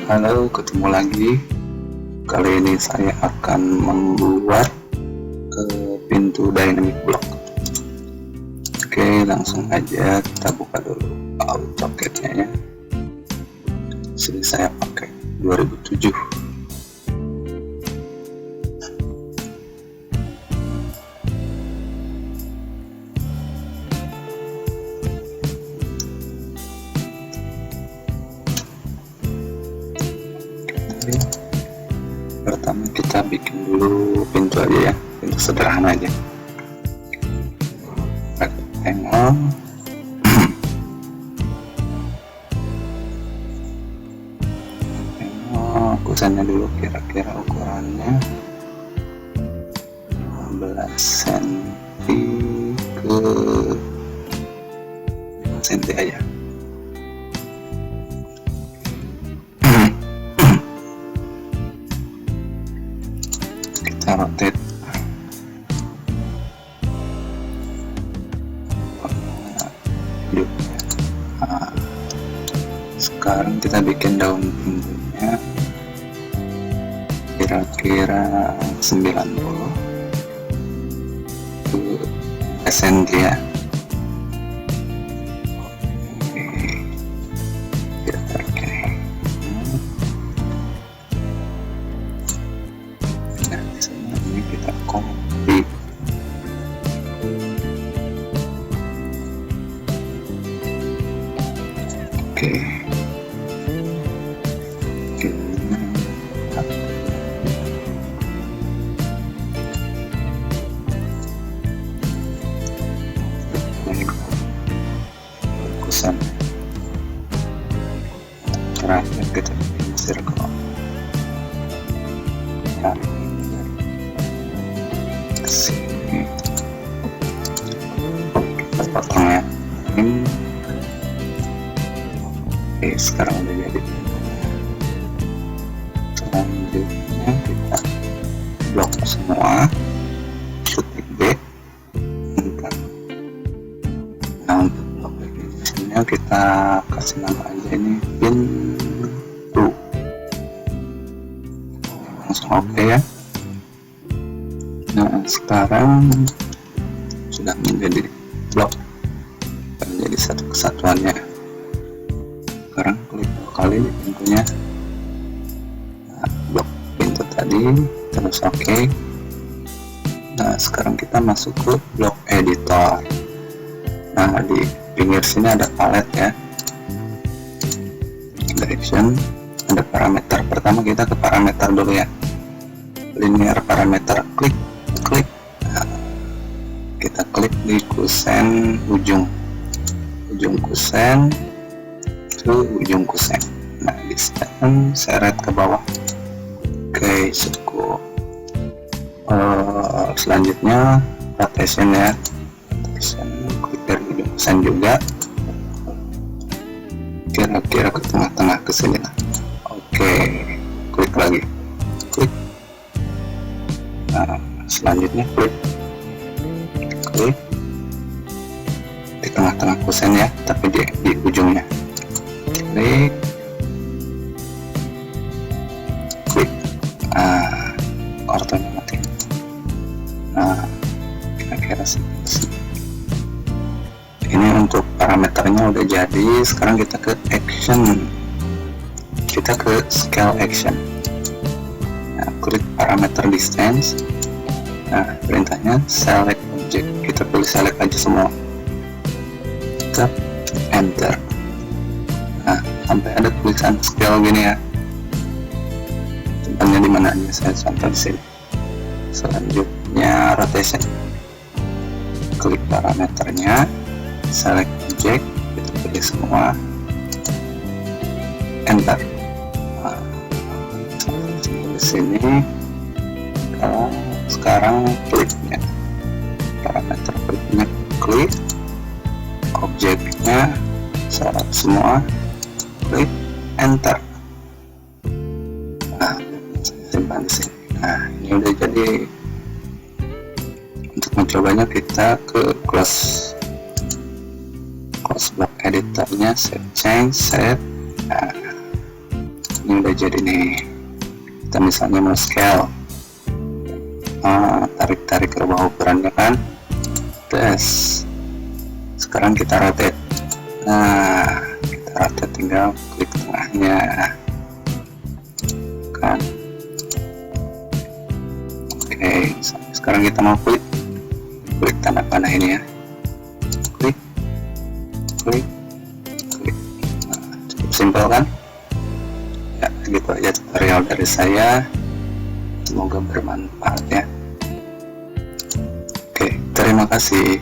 Halo, ketemu lagi. Kali ini saya akan membuat pintu dynamic block. Oke, langsung aja kita buka dulu AutoCAD-nya ya. Sini saya pakai 2007. Pertama kita bikin dulu pintu aja ya, pintu sederhana aja. Rectangle. Kusennya dulu kira-kira ukurannya 15 cm ke 5 cm aja. Kita rotate. Nah, sekarang kita bikin daun pintunya kira-kira 90 SNG ya. Oke, kita tarik. Nah, sebenarnya kita copy. Oke. Kusen terakhir kita bikin circle. Tarik ke sini, kita potong ya. Oke, sekarang udah jadi. Selanjutnya kita blok semua, klik B. Nah, untuk blok bagiannya kita kasih nama aja ini pintu. Langsung oke ya. Nah, sekarang sudah menjadi blok, menjadi satu kesatuannya. Sekarang klik dua kali di pintunya. Nah, blok pintu tadi, terus oke. Nah, sekarang kita masuk ke blok editor. Nah, di pinggir sini ada palet ya, direction, ada parameter. Pertama kita ke parameter dulu ya, linear parameter, klik. Nah, kita klik di kusen ujung kusen ke ujung kusen. Nah, di sini seret ke bawah. Oke, cukup. Selanjutnya rotation ya, klik dari ujung kusen juga, kira-kira ke tengah-tengah ke sini lah. Oke, klik lagi, klik. Nah, selanjutnya klik di tengah-tengah kusen ya, tapi di ujungnya. Klik. Nah, ortonya mati. Nah, kira-kira seperti ini. Ini untuk parameternya udah jadi. Sekarang kita ke action, kita ke scale action. Nah, klik parameter distance. Nah, perintahnya select object, kita pilih select aja semua, kita enter. Nah, sampai ada tulisan scale gini ya, tempatnya di mana aja, saya contoh di sini. Selanjutnya rotation, klik parameternya, select object, kita pilih semua, enter. Nah, di sini. Kalau sekarang kliknya, parameter kliknya, klik objeknya, select semua, klik enter. Nah, simpan di sini. Nah, ini udah jadi. Untuk mencobanya kita ke close block editornya, save change, save. Nah, ini udah jadi nih. Kita misalnya mau scale, tarik ke bawah ukurannya kan, tes. Sekarang kita rotate. Nah, kita rotate, tinggal klik tengahnya kan. Oke, sekarang kita mau klik tanda panah ini ya, klik. Nah, cukup simpel kan ya. Gitu aja tutorial dari saya, semoga bermanfaat ya. Oke, terima kasih.